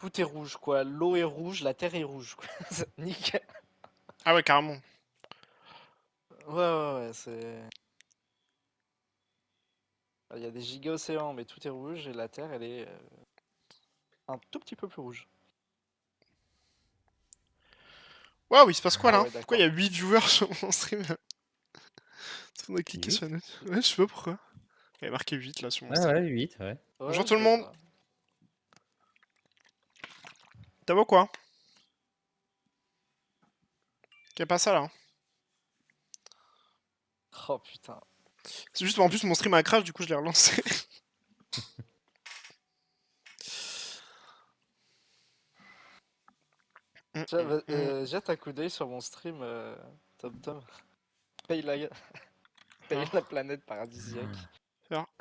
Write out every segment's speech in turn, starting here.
tout est rouge, quoi. L'eau est rouge, la terre est rouge, quoi. Nickel. Ah ouais, carrément. Ouais, c'est... Il y a des giga-océans, mais tout est rouge, et la terre, elle est un tout petit peu plus rouge. Waouh, il se passe quoi Ah là? ouais, Pourquoi il y a d'accord. 8 viewers sur mon stream? On a cliqué sur 8? la note. Ouais, je sais pas pourquoi. Il y a marqué 8 là sur mon Ouais, stream. ouais, 8, ouais. Bonjour Ouais, tout je le le monde. vois. T'as beau quoi? Qu'est pas ça là? Oh putain. C'est juste en plus mon stream a crash, du coup je l'ai relancé. Jette un coup d'œil sur mon stream, Tom Tom. Paye la... Paye Alors, la planète paradisiaque.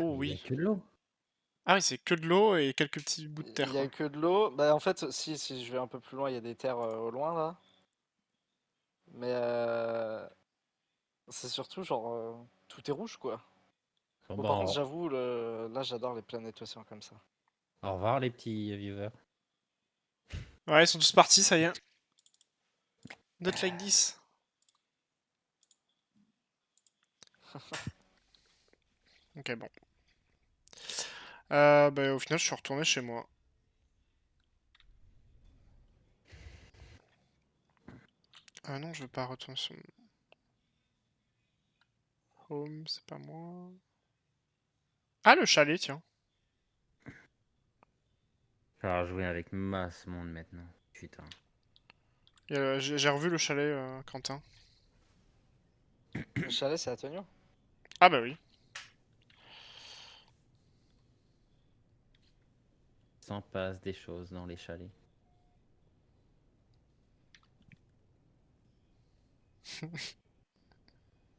oh Il y a oui. que de l'eau. Ah oui, c'est que de l'eau et quelques petits bouts de Il terre y a quoi. que de l'eau. Bah en fait, si je vais un peu plus loin, il y a des terres au loin là. Mais c'est surtout genre tout est rouge quoi. Bon, Bon bah, par contre j'avoue, là j'adore les planètes océans comme ça. au revoir les petits viewers. Ouais, ils sont tous partis, ça y est. Not like this. Ok, bon. Bah, au final, je suis retourné chez moi. Ah non, je veux pas retourner sur mon home, c'est pas moi. Ah, le chalet, tiens. Je vais jouer avec masse monde maintenant. Putain. J'ai revu le chalet, Quentin. Le chalet c'est à Tonio? Ah bah oui. S'en passe des choses dans les chalets.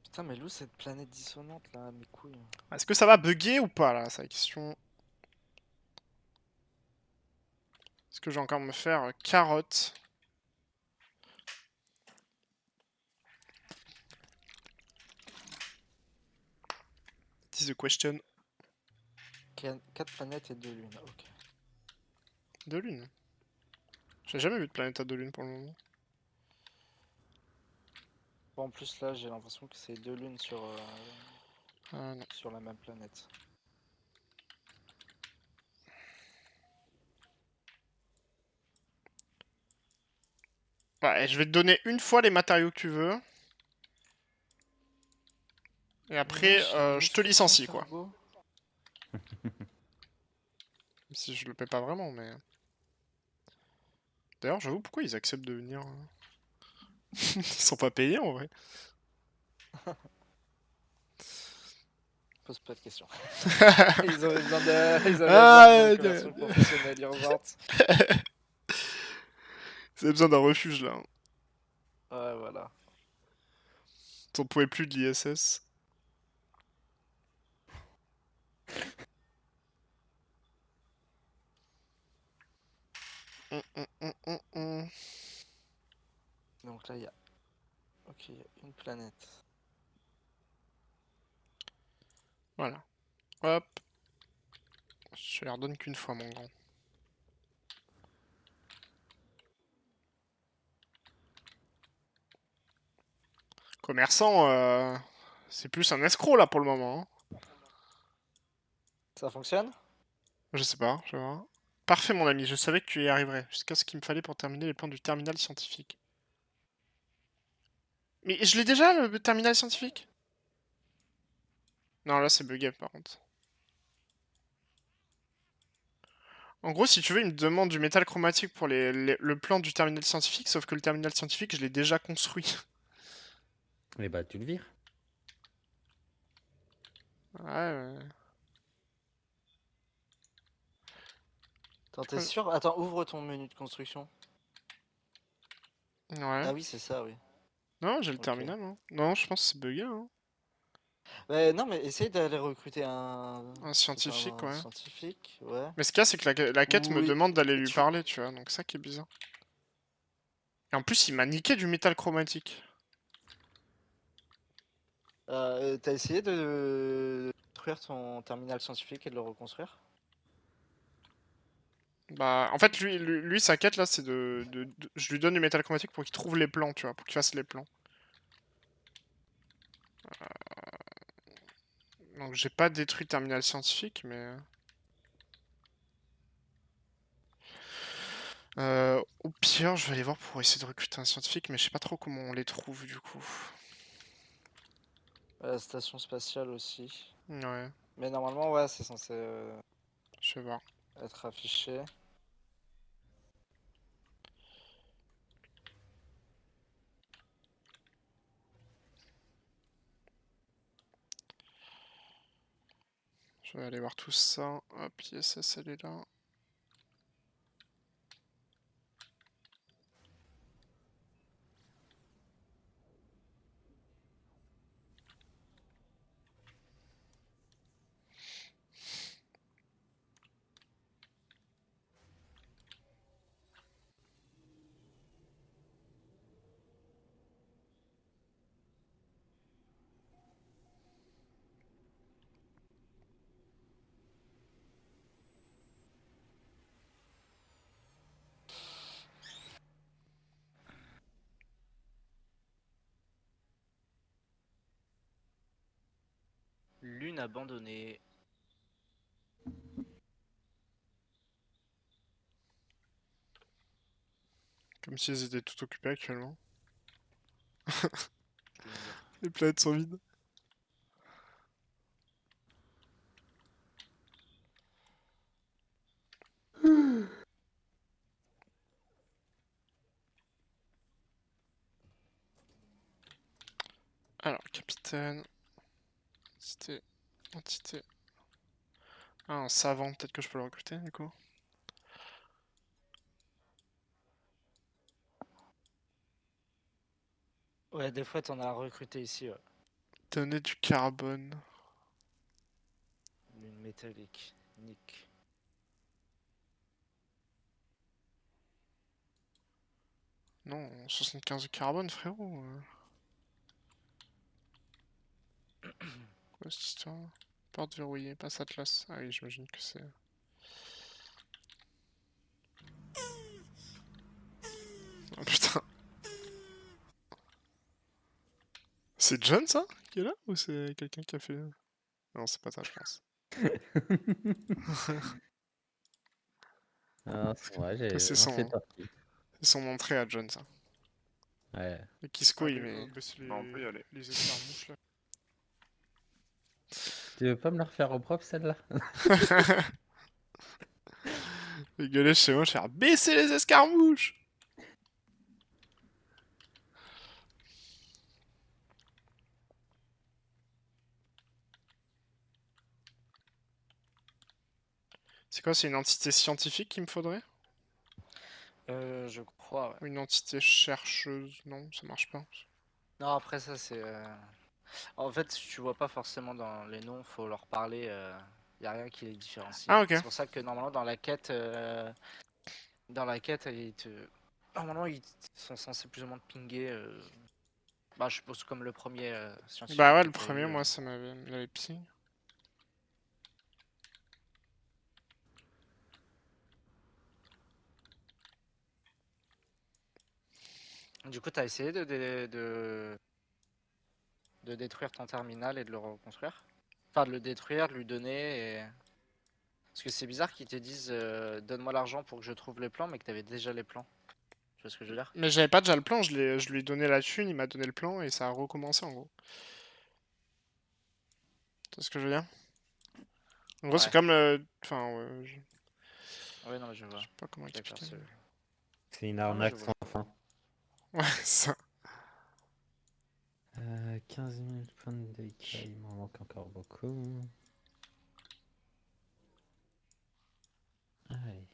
Putain mais Lou cette planète dissonante là, mes couilles. Est-ce que ça va bugger ou pas, là? C'est la question. Est-ce que je vais encore me faire carotte? It is the question. 4 planètes et 2 lunes, ok. Deux lunes. J'ai jamais vu de planète à deux lunes pour le moment. Bon, en plus là j'ai l'impression que c'est 2 lunes Ah non. sur la même planète. Ouais, je vais te donner une fois les matériaux que tu veux. Et après, je te Instruction licencie, quoi. turbo. Même si je le paie pas vraiment, mais... D'ailleurs, j'avoue, pourquoi ils acceptent de venir Ils sont pas payés, en vrai. Pose pas de questions. Ils avaient ils avaient besoin de Ah, conversion professionnelle urgente. Ils avaient besoin d'un refuge, là. Ouais, voilà. T'en pouvais plus de l'ISS. Hum. Donc là, il y a... Ok, il y a une planète. Voilà. Hop. Je les redonne qu'une fois, mon grand. Commerçant, c'est plus un escroc, là, pour le moment. Hein. Ça fonctionne? Je sais pas, je vais voir. Parfait, mon ami, je savais que tu y arriverais. Jusqu'à ce qu'il me fallait pour terminer les plans du terminal scientifique. Mais je l'ai déjà, le terminal scientifique? Non, là, c'est bugué, par contre. En gros, si tu veux, il me demande du métal chromatique pour le plan du terminal scientifique, sauf que le terminal scientifique, je l'ai déjà construit. Mais bah, tu le vires. Ouais. Attends, t'es sûr? Attends, ouvre ton menu de construction. Ouais. Ah oui, c'est ça, oui. Non, j'ai le Ok. terminal. Hein. Non, je pense que c'est bugué. Hein. Non, mais essaye d'aller recruter Un scientifique, un ouais. scientifique, ouais. Mais ce qu'il y a, c'est que la quête me Oui, demande d'aller lui tu... parler, tu vois. Donc ça qui est bizarre. Et en plus, il m'a niqué du métal chromatique. T'as essayé de détruire ton terminal scientifique et de le reconstruire? Bah, en fait, lui, sa quête là, c'est je lui donne du métal chromatique pour qu'il trouve les plans, tu vois, pour qu'il fasse les plans. Donc, j'ai pas détruit le terminal scientifique, mais. Au pire, je vais aller voir pour essayer de recruter un scientifique, mais je sais pas trop comment on les trouve du coup. La station spatiale aussi. Ouais, Mais normalement, ouais, c'est censé je vais voir. être affiché. Je vais aller voir tout ça. Hop, ISS, elle est là. Lune abandonnée. Comme si elles étaient tout occupées actuellement. Je l'ignore. Les planètes sont vides. Alors, capitaine. Entité. Ah, un savant, peut-être que je peux le recruter du coup. Ouais, des fois, t'en as recruté ici, ouais. Donner du carbone. Lune métallique. Nick. Non, 75 de carbone, frérot. Quoi cette histoire? Porte verrouillée, passe Atlas. Ah oui, j'imagine que c'est. Oh putain. C'est John ça qui est là? Ou c'est quelqu'un qui a fait. Non, c'est pas ça, je pense. Ah, ouais, Que c'est j'en fais son, partie. c'est son entrée à John ça. Ouais. Et Kisko, il Allez, met hop. Bah, on peut y aller. les escarmouches là. Tu veux pas me la refaire au propre celle-là? Il gueulait chez moi, je fais baisser les escarmouches! C'est quoi, c'est une entité scientifique qu'il me faudrait? Je crois, ouais. Ou une entité chercheuse? Non, ça marche pas. Non, après, ça, c'est. En fait, tu vois pas forcément dans les noms, faut leur parler. Y a rien qui les différencie. Ah, ok. C'est pour ça que normalement, dans la quête, normalement, ils sont censés plus ou moins te pinguer. Bah, je suppose comme le premier scientifique Bah ouais, que le t'as premier, eu. moi, ça m'avait pissé. Du coup, t'as essayé de détruire ton terminal et de le reconstruire? Enfin, de le détruire, de lui donner. Parce que c'est bizarre qu'ils te disent donne-moi l'argent pour que je trouve les plans, mais que t'avais déjà les plans. Tu vois ce que je veux dire? Mais j'avais pas déjà le plan, je lui ai donné la thune, il m'a donné le plan et ça a recommencé en gros. Tu vois ce que je veux dire? En gros, c'est Ouais. comme Enfin, ouais, je Ouais, non, mais je vois. sais pas comment D'accord, expliquer. C'est une Non, mais je arnaque vois. sans fin. Ouais, ça. 15 000 points de dégâts, il m'en manque encore beaucoup. Allez.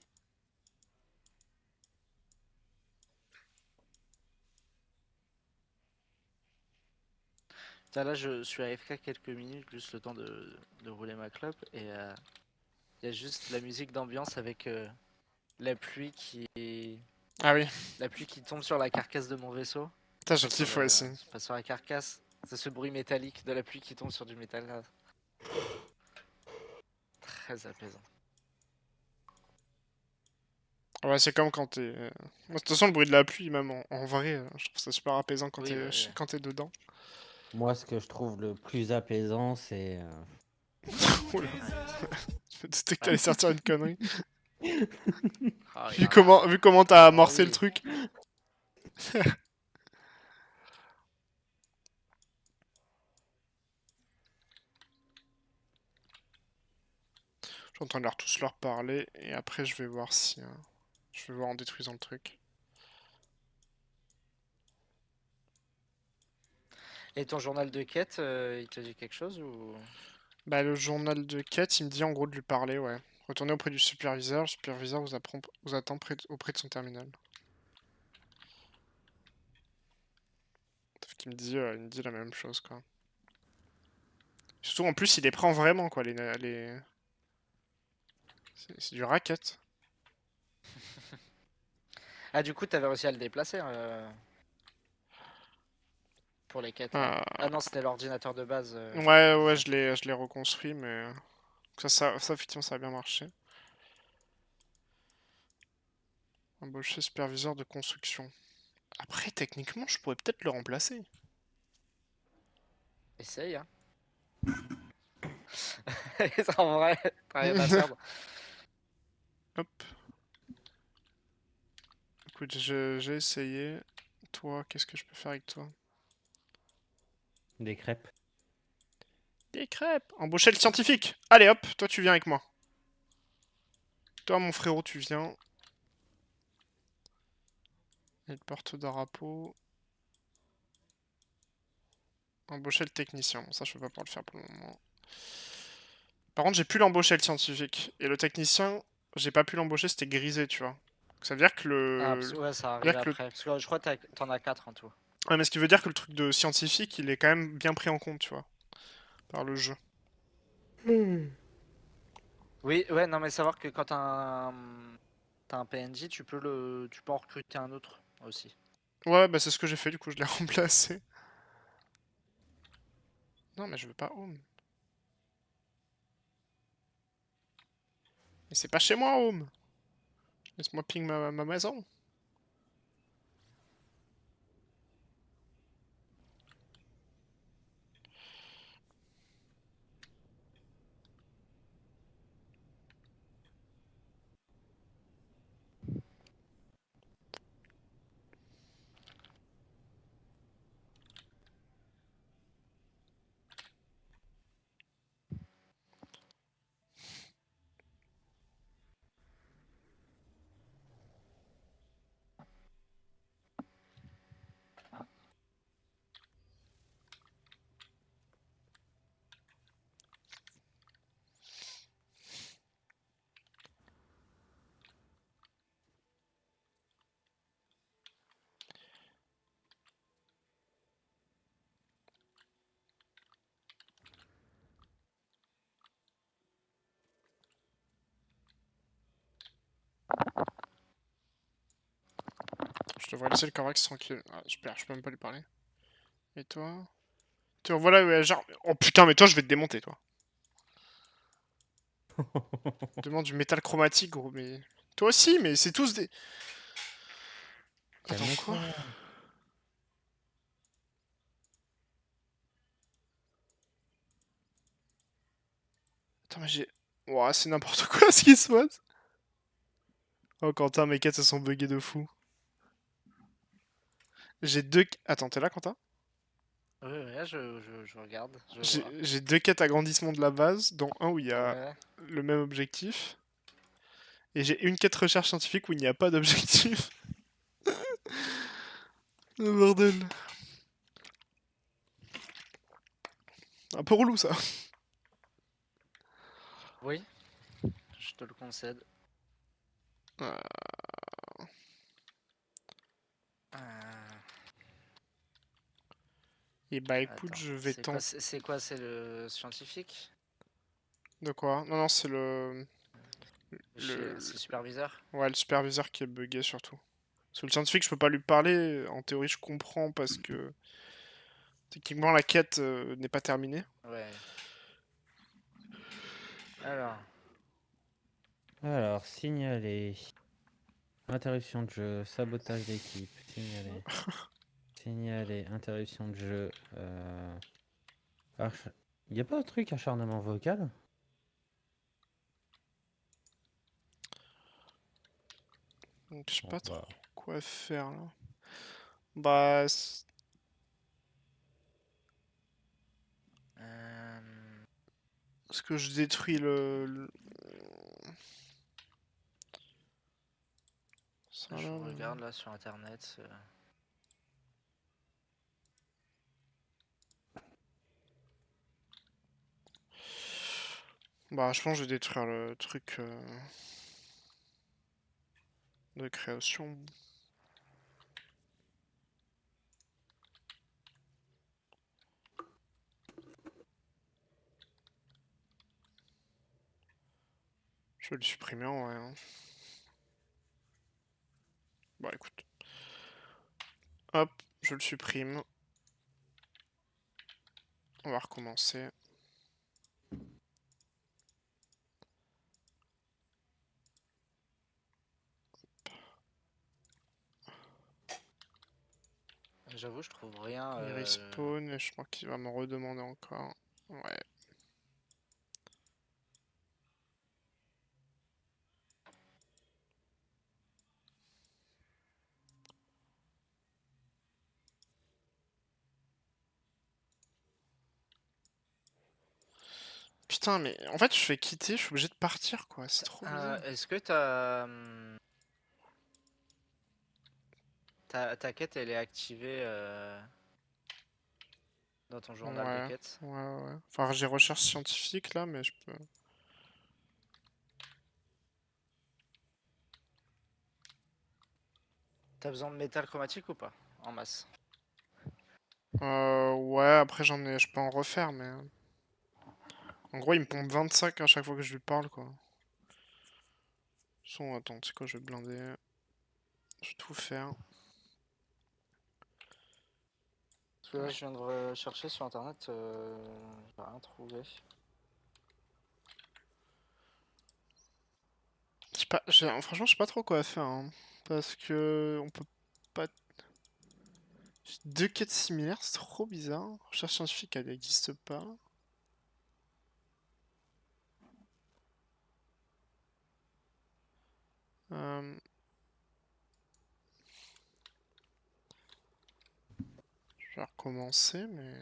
Putain, là, je suis AFK quelques minutes, juste le temps de rouler ma clope, et il y a juste la musique d'ambiance avec la pluie qui Ah oui. la pluie qui tombe sur la carcasse de mon vaisseau. Putain, je Enfin, sur kiffe ouais, le... aussi. pas sur la carcasse. C'est ce bruit métallique de la pluie qui tombe sur du métal là. Très apaisant. Ouais, c'est comme quand t'es. Moi, de toute façon, le bruit de la pluie, même en vrai, je trouve ça super apaisant Oui, bah, oui. quand t'es dedans. Moi, ce que je trouve le plus apaisant, c'est. Oula, Ouais, je me doutais que ouais. t'allais sortir une connerie. Oh, il y en a un. Vu comment t'as Alors amorcé le oui. truc. Je suis en train de tous leur parler et après je vais voir si. Je vais voir en détruisant le truc. Et ton journal de quête, il te dit quelque chose ou... Bah, le journal de quête, il me dit en gros de lui parler, ouais. Retournez auprès du superviseur, le superviseur vous attend auprès de son terminal. Sauf qu'il il me dit la même chose, quoi. Surtout en plus, il les prend vraiment, quoi, c'est du racket. Ah, du coup, t'avais réussi à le déplacer pour les quêtes, là. Ah, Ah non, c'était l'ordinateur de base que ouais, tu ouais, disais. je l'ai reconstruit, mais effectivement, ça a bien marché. Embaucher superviseur de construction. Après, techniquement, je pourrais peut-être le remplacer. Essaye, hein. En vrai, t'as rien à perdre. Hop. Écoute, j'ai essayé. Toi, qu'est-ce que je peux faire avec toi? Des crêpes. Des crêpes. Embaucher le scientifique. Allez, hop, toi, tu viens avec moi. Toi, mon frérot, tu viens. Et le porte-drapeau. Embaucher le technicien. Bon, ça, je peux pas pouvoir le faire pour le moment. Par contre, j'ai pu l'embaucher le scientifique. Et le technicien, j'ai pas pu l'embaucher, c'était grisé, tu vois. Donc, ça veut dire que Ah, ouais, ça arrive dire que après. Parce que je crois que t'en as 4 en tout. Ouais, mais ce qui veut dire que le truc de scientifique, il est quand même bien pris en compte, tu vois, par le jeu. Oui, ouais, non, mais savoir que quand t'as un PNJ, tu peux en recruter un autre aussi. Ouais, bah c'est ce que j'ai fait, du coup, je l'ai remplacé. Non, mais je veux pas Home. Mais c'est pas chez moi, Home. Laisse-moi ping ma maison. Je devrais laisser le Corvax tranquille. Ah, super, je peux même pas lui parler. Et toi? Toi, voilà, ouais, genre... Oh putain, mais toi, je vais te démonter, toi. Demande du métal chromatique, gros, mais... Toi aussi, mais c'est tous des... Attends, quoi? Calme-toi. Attends, mais j'ai... Ouah, c'est n'importe quoi ce qui se passe. Oh, Quentin, mes quêtes se sont buggées de fou. J'ai deux... Attends, t'es là, Quentin? Ouais, ouais, je regarde, je J'ai vois. j'ai deux quêtes agrandissement de la base, dont un où il y a Ouais. le même objectif. Et j'ai une quête recherche scientifique où il n'y a pas d'objectif. Oh, bordel. Un peu relou ça. Oui, je te le concède. Euh, Euh, Et bah écoute, Attends, je vais tenter. c'est quoi, c'est le scientifique? De quoi? Non, non, c'est C'est le. le superviseur? Ouais, le superviseur qui est bugué surtout. Parce que le scientifique, je peux pas lui parler. En théorie, je comprends parce que techniquement, la quête n'est pas terminée. Ouais. Alors, Alors, signaler. Interruption de jeu, sabotage d'équipe, signalé. Signalé, interruption de jeu. Y a pas de truc acharnement vocal? Donc je sais Bon, pas trop bah. quoi faire là. Bah, est-ce que je détruis ça Je là, regarde là sur internet. Bah, je pense que je vais détruire le truc de création. Je vais le supprimer en vrai, hein. Bah écoute. Hop, je le supprime. On va recommencer. J'avoue, je trouve rien. Il respawn et je crois qu'il va me redemander encore. Ouais. Putain, mais en fait, je fais quitter, je suis obligé de partir quoi. C'est trop bizarre. Est-ce que t'as. Ta quête, elle est activée dans ton journal de Ouais, quête? ouais. Enfin, j'ai recherche scientifique là, mais je peux. T'as besoin de métal chromatique ou pas? En masse. Ouais, après je peux en refaire, mais. En gros, il me pompe 25 à chaque fois que je lui parle quoi. Son, attends, tu sais quoi, je vais blinder. Je vais tout faire. Parce que là, je viens de rechercher sur internet, j'ai rien trouvé. Franchement, je sais pas trop quoi faire, hein. Parce que on peut pas. J'ai deux quêtes similaires, c'est trop bizarre. Recherche scientifique, elle n'existe pas. Euh, Je vais recommencer, mais.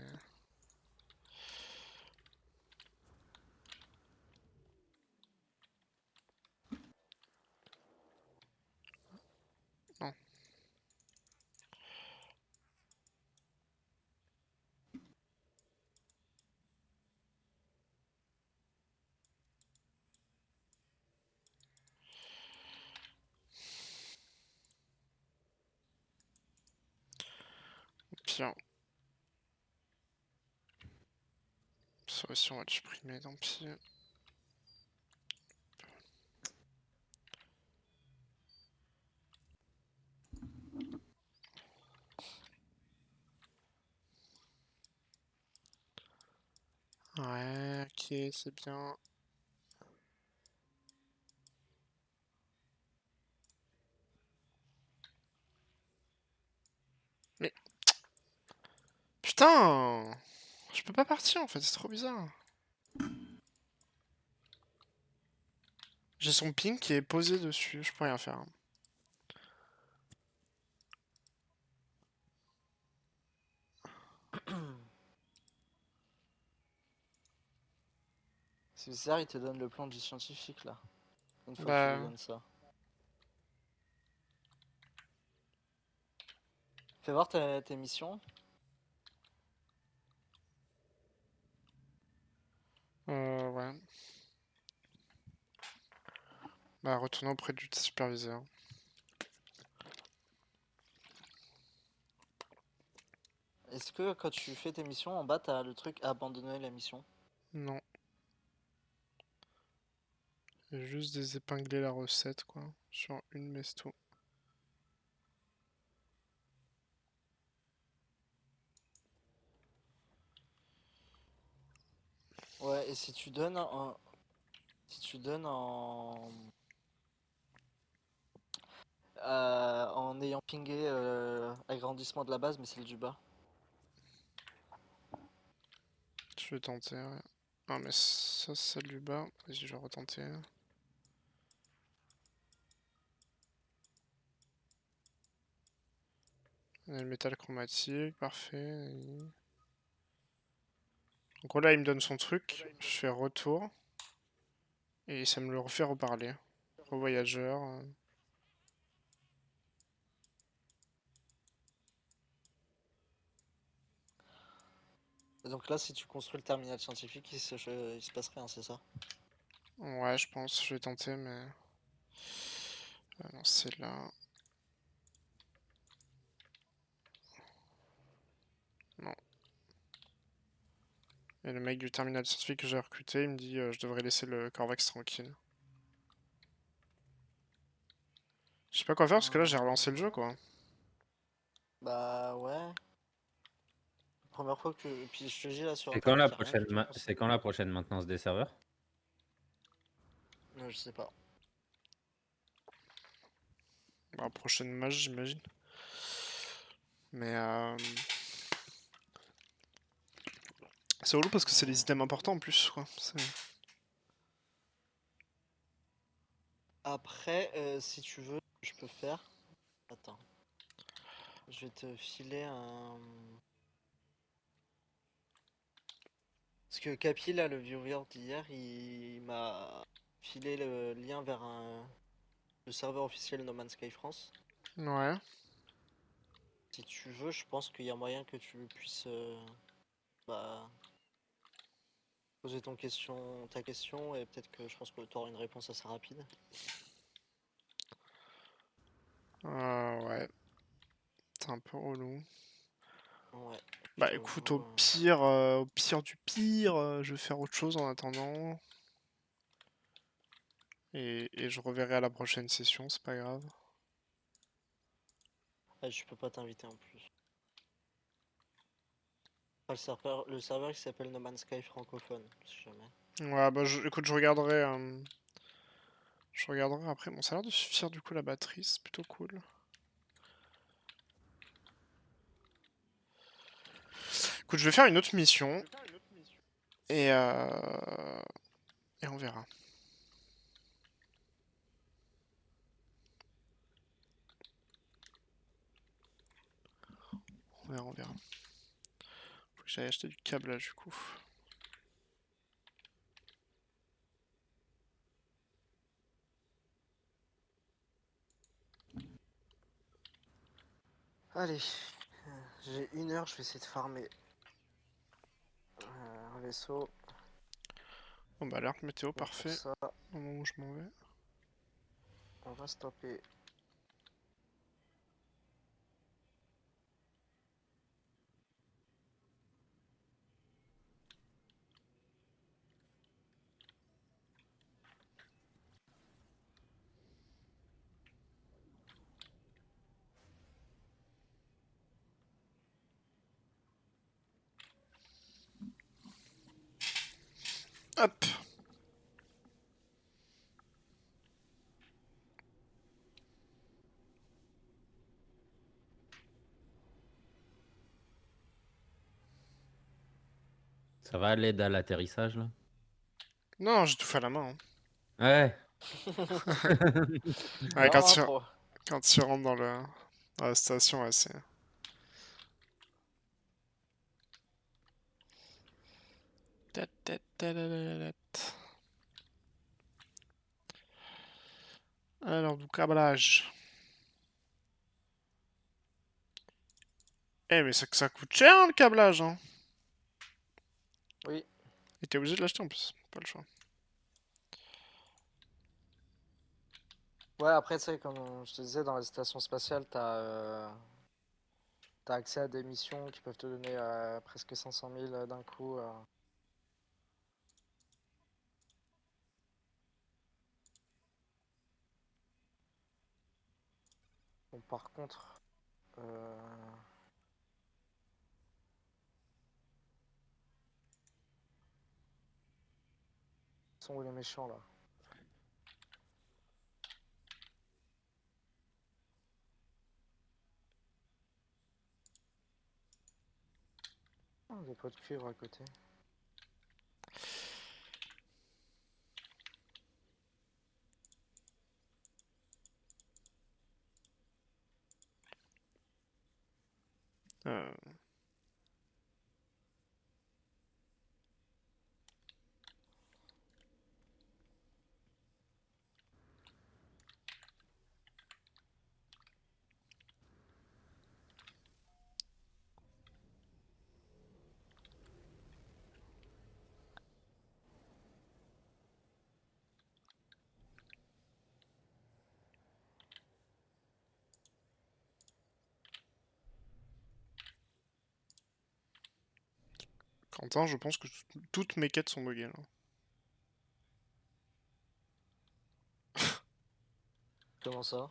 Non. Pire. Ça aussi, on va le supprimer, tant pis. Ouais, ok, c'est bien. Mais. Putain! Je peux pas partir en fait, c'est trop bizarre. J'ai son ping qui est posé dessus, je peux rien faire. C'est bizarre, il te donne le plan du scientifique là. Une fois que tu lui Bah. donnes ça. Fais voir tes missions. Ouais. Bah, retourner auprès du superviseur. Est-ce que quand tu fais tes missions, en bas, t'as le truc abandonner la mission? Non. J'ai juste désépinglé la recette, quoi. Sur une mesto. Ouais, et si tu donnes si tu donnes en en ayant pingé agrandissement de la base, mais celle du bas. Je vais tenter. Ouais. Ah, mais ça, c'est celle du bas. Vas-y, je vais retenter. On a le métal chromatique, parfait. Donc là, il me donne son truc. Je fais retour. Et ça me le refait reparler. Revoyageur. Et donc là, si tu construis le terminal scientifique, il se passe rien, c'est ça? Ouais, je pense. Je vais tenter, mais. Ah non, c'est là. Non. Et le mec du terminal scientifique que j'ai recruté, il me dit je devrais laisser le Corvax tranquille. Je sais pas quoi faire parce que là j'ai relancé le jeu quoi. Bah ouais. Première fois que. Et puis je te dis là sur C'est quand internet, la y a rien prochaine du tout. c'est quand la prochaine maintenance des serveurs? Je sais pas. Bah, prochaine match j'imagine. Mais c'est relou parce que c'est des items importants en plus quoi. Après, si tu veux, je peux faire. Attends. Je vais te filer un. Parce que Capi, là, le viewer d'hier, il m'a filé le lien vers le serveur officiel No Man's Sky France. Ouais. Si tu veux, je pense qu'il y a moyen que tu puisses bah, poser ta question et peut-être que je pense que tu auras une réponse assez rapide. Ouais. C'est un peu relou. Ouais. Bah Je écoute, t'avoue, au pire du pire, je vais faire autre chose en attendant. Et je reverrai à la prochaine session, c'est pas grave. je peux pas t'inviter en plus. Enfin, le serveur qui s'appelle No Man's Sky francophone, si jamais. Ouais, bah écoute, je regarderai. Je regarderai après. Bon, ça a l'air de suffire du coup la batterie, c'est plutôt cool. Écoute, je vais faire une autre mission. Et, et on verra. On verra, on verra. Faut que j'aille acheter du câblage du coup. Allez, j'ai 1 heure, je vais essayer de farmer un vaisseau. Bon bah alerte météo, Donc pour parfait. ça, Au moment où je m'en vais. on va stopper. Hop. Ça va l'aide à l'atterrissage là? Non, j'ai tout fait à la main. Ouais. Ouais, Non, hein, pour... quand tu rentres dans la station, ouais, c'est. Alors, du câblage. Eh, mais ça coûte cher hein, le câblage, hein. Oui. Et t'es obligé de l'acheter en plus, pas le choix. Ouais, après, tu sais, comme je te disais, dans les stations spatiales, t'as accès à des missions qui peuvent te donner presque 500 000 d'un coup. Bon, par contre, ils sont où les méchants là? des pots de cuivre à côté. Euh, Quentin, je pense que toutes mes quêtes sont buggées là. Comment ça?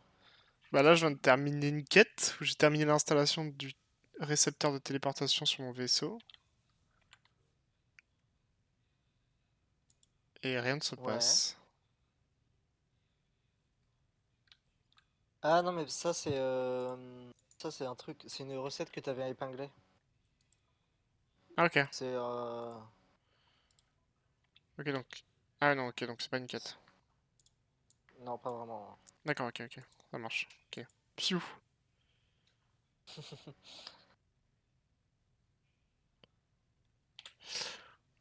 Bah là, je viens de terminer une quête où j'ai terminé l'installation du récepteur de téléportation sur mon vaisseau. Et rien ne se Ouais. passe. Ah non, mais ça c'est un truc, c'est une recette que t'avais épinglée. Ah, ok. C'est Ok, donc. Ah non, ok, donc c'est pas une quête. non, pas vraiment. D'accord, ok, ok. Ça marche. Ok. Piou.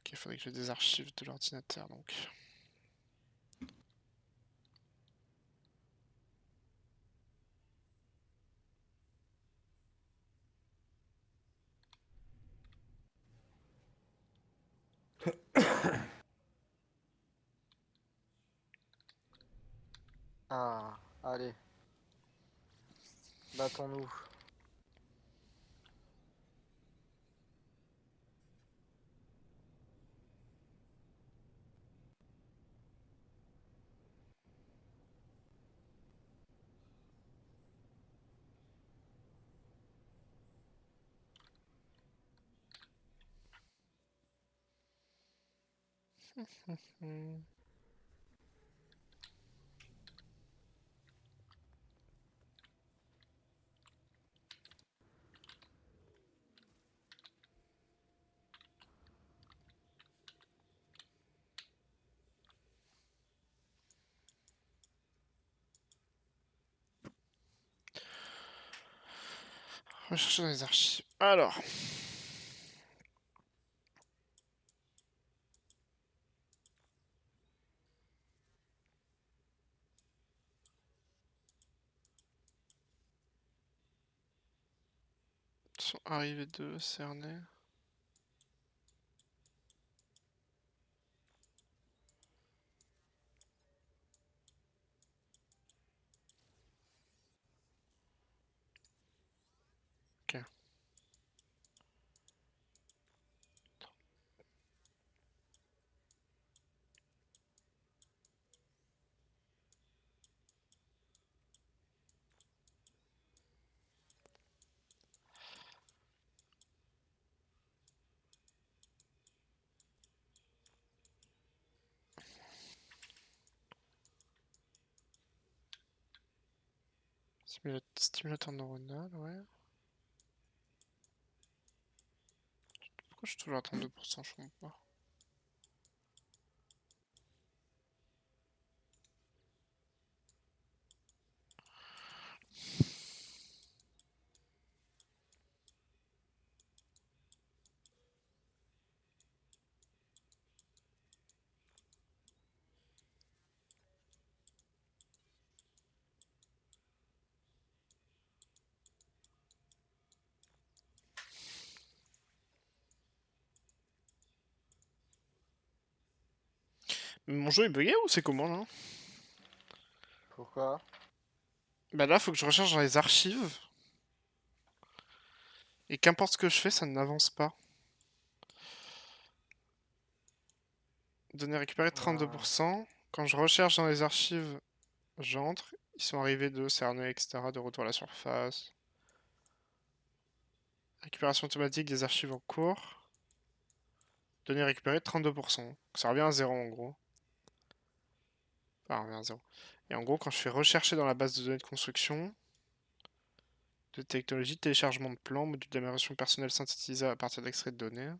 Ok, il faudrait que j'ai des archives de l'ordinateur donc. Ah, allez, battons-nous. Hmm. Rechercher dans les archives. Alors. Sont arrivés deux cernés. Ok. Stimulateur neuronal, ouais. Pourquoi je suis toujours à 32%, je comprends pas. Mais mon jeu est bugué ou c'est comment là? Pourquoi? Bah là, faut que je recherche dans les archives. Et qu'importe ce que je fais, ça n'avance pas. Données récupérées Ah, 32%. Quand je recherche dans les archives, j'entre. Ils sont arrivés de cernés, etc. De retour à la surface. Récupération automatique des archives en cours. Données récupérées 32%. Ça revient à 0 en gros. Enfin, ça revient à 0. Et en gros, quand je fais rechercher dans la base de données de construction, De technologie, téléchargement de plans, module d'amélioration personnelle synthétisé à partir d'extraits de données.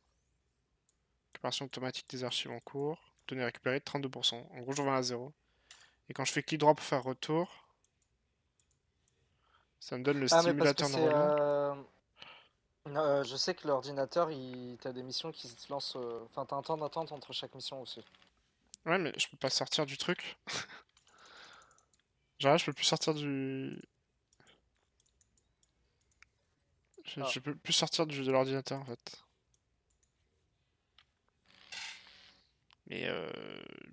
Récupération automatique des archives en cours. Données récupérées, 32%. En gros, je reviens à 0. Et quand je fais clic droit pour faire retour, ça me donne le Ah, mais parce que stimulateur de c'est. relais. Je sais que l'ordinateur, t'as des missions qui se lancent. Enfin, t'as un temps d'attente entre chaque mission aussi. Ouais, mais je peux pas sortir du truc. Genre là, je peux plus sortir du... Ah. Je peux plus sortir de l'ordinateur, en fait. Mais,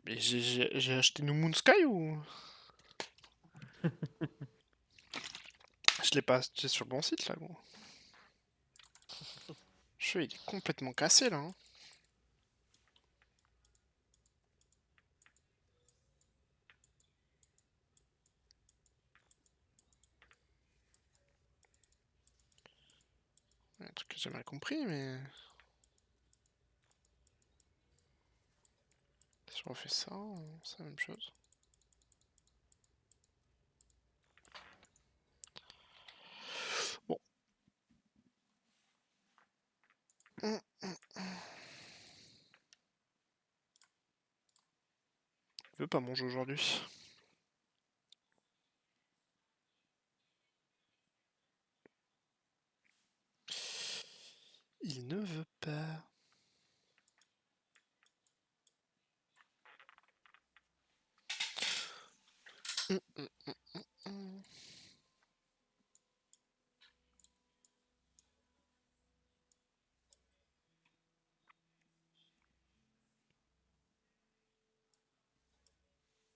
mais j'ai acheté No Moon Sky ou... Je l'ai pas acheté sur le bon site, là, gros. Le jeu, il est complètement cassé, là. Hein. Il y a un truc que j'ai mal compris, mais... Si je refais ça, c'est la même chose. Bon. Je veux pas manger aujourd'hui. Il ne veut pas.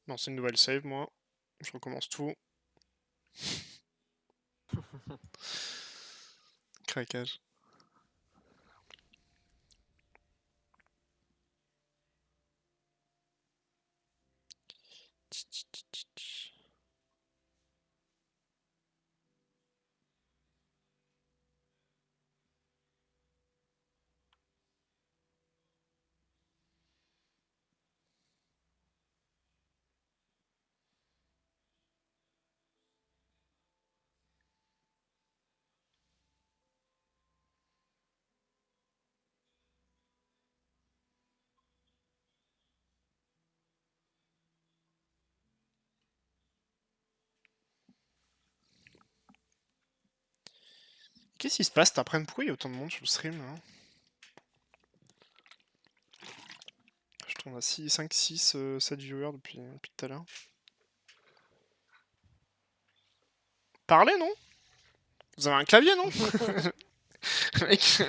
Non, c'est une nouvelle save, moi. Je recommence tout. Craquage. Qu'est-ce qui se passe cet après-midi? Pourquoi il y a autant de monde sur le stream là? Je tourne à 6, 5, 6, 7 viewers depuis tout à l'heure. Parlez, non? Vous avez un clavier, non? Mec.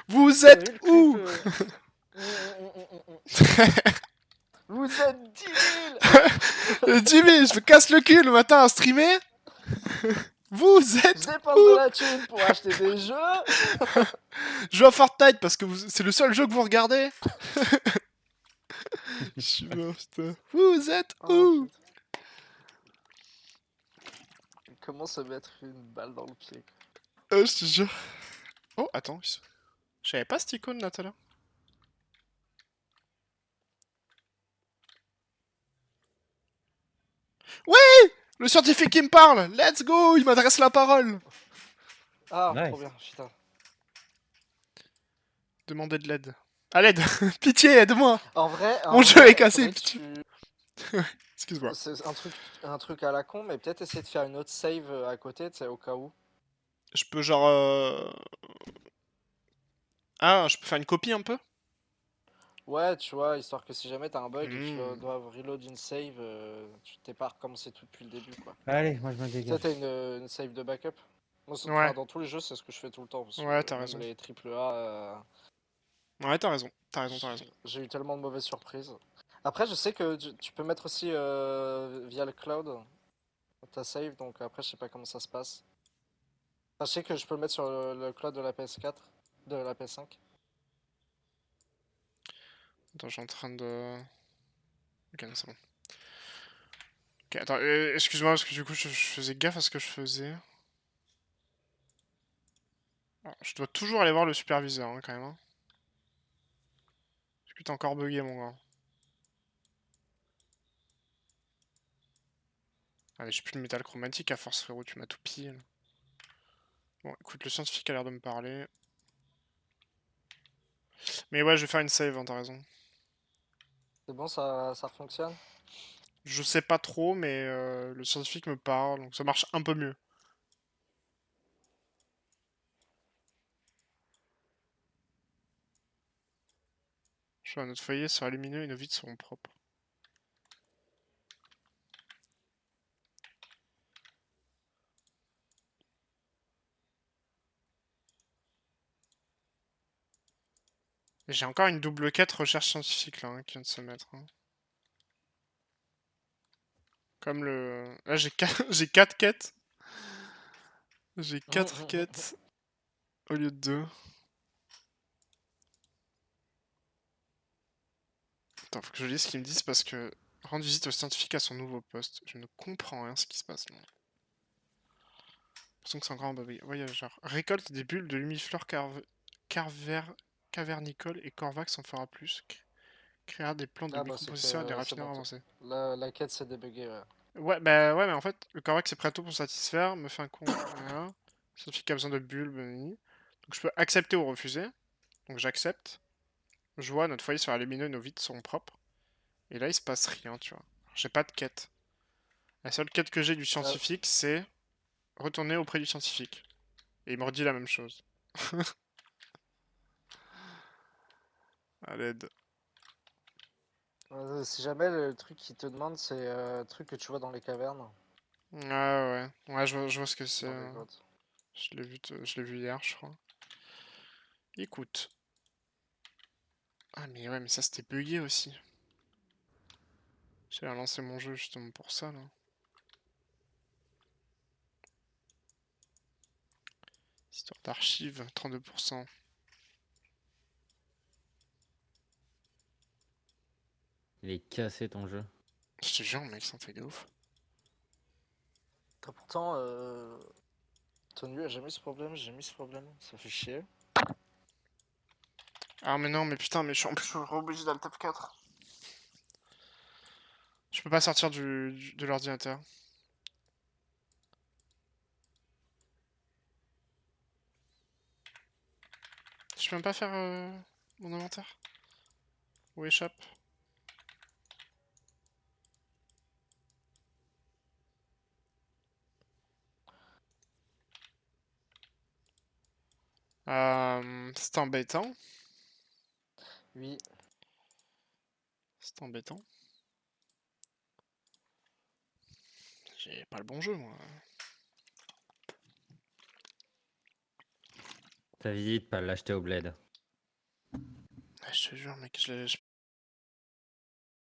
Vous êtes où? Vous êtes 10 000. 10 000, je me casse le cul le matin à streamer. Vous Je êt dépense de la thune pour acheter des jeux. Je joue à Fortnite parce que c'est le seul jeu que vous regardez. Je suis mort, putain. Vous êtes Oh, où? putain. Comment se mettre une balle dans le pied? Je te jure. Oh, attends. Je savais pas cette icône là tout à l'heure. Ouais! Le scientifique qui me parle! Let's go! Il m'adresse la parole! Ah, Nice. trop bien, putain. Demandez de l'aide. À l'aide! Pitié, aide-moi! En vrai, Mon jeu est cassé, faudrait que pitié. tu- Excuse-moi. C'est un truc à la con, mais peut-être essayer de faire une autre save à côté, tu sais, au cas où. Je peux genre... Ah, je peux faire une copie un peu? Ouais, tu vois, histoire que si jamais t'as un bug et que tu Hmm. dois reload une save, tu t'es pas recommencé tout depuis le début, quoi. Allez, moi je me Tu sais, dégage. t'as une save de backup. Moi, Ouais. dans tous les jeux, c'est ce que je fais tout le temps, parce Ouais, que t'as même raison. les AAA, Ouais, t'as raison. T'as raison, t'as raison. j'ai eu tellement de mauvaises surprises. Après, je sais que tu peux mettre aussi via le cloud ta save, donc après, je sais pas comment ça se passe. Enfin, je sais que je peux le mettre sur le cloud de la PS4, de la PS5. Attends, je suis en train de... Ok, c'est bon. Ok, attends, excuse-moi, parce que du coup, je faisais gaffe à ce que je faisais. Alors, je dois toujours aller voir le superviseur, hein, quand même. Hein. Parce que t'es encore bugué, mon gars. Allez, j'ai plus de métal chromatique à force, frérot, tu m'as tout pillé. Là. Bon, écoute, le scientifique a l'air de me parler. Mais ouais, je vais faire une save, hein, t'as raison. C'est bon, ça fonctionne? Je sais pas trop, mais le scientifique me parle, donc ça marche un peu mieux. Je vois, notre foyer sera lumineux et nos vides seront propres. Et j'ai encore une double quête recherche scientifique là, hein, qui vient de se mettre. Hein. Comme le... Là j'ai 4... j'ai 4 quêtes. J'ai 4 quêtes au lieu de 2. Attends, faut que je lise ce qu'ils me disent parce que... Rendre visite au scientifique à son nouveau poste. Je ne comprends rien ce qui se passe. Non. J'ai l'impression que c'est encore un voyageur. Récolte des bulles de lumiflore cavernicole et Corvax en fera plus. Créera des plans de Ah bah c'est microprocesseurs et des que c'est raffineurs bon. avancés. La quête s'est débuguée, ouais. Ouais, bah ouais, mais en fait, le Corvax est prêt à tout pour satisfaire, me fait un con. Voilà. Scientifique a besoin de bulles, donc je peux accepter ou refuser. Donc j'accepte. Je vois, notre foyer sera lumineux et nos vides seront propres. Et là, il se passe rien, tu vois. J'ai pas de quête. La seule quête que j'ai du Ah, scientifique, c'est retourner auprès du scientifique. Et il me redit la même chose. À l'aide. si jamais le truc qui te demande, c'est le truc que tu vois dans les cavernes, Ah ouais. Ouais, je vois ce que c'est. dans les grottes. Je l'ai vu hier, je crois. Écoute. Ah mais ouais, mais ça c'était bugué aussi. J'ai relancé mon jeu justement pour ça là. Histoire d'archives, 32%. Il est cassé ton jeu. Je te jure, mec, ça me fait de ouf. Pourtant, Tonu a jamais eu ce problème, j'ai jamais eu ce problème, ça fait chier. Ah mais non, mais putain, mais en plus je suis obligé d'aller Tab 4. Je peux pas sortir de l'ordinateur. Je peux même pas faire mon inventaire. Où échappe? C'est embêtant. Oui, C'est embêtant. J'ai pas le bon jeu, moi. Ta visite, pas l'acheter au bled. Je te jure, mec, je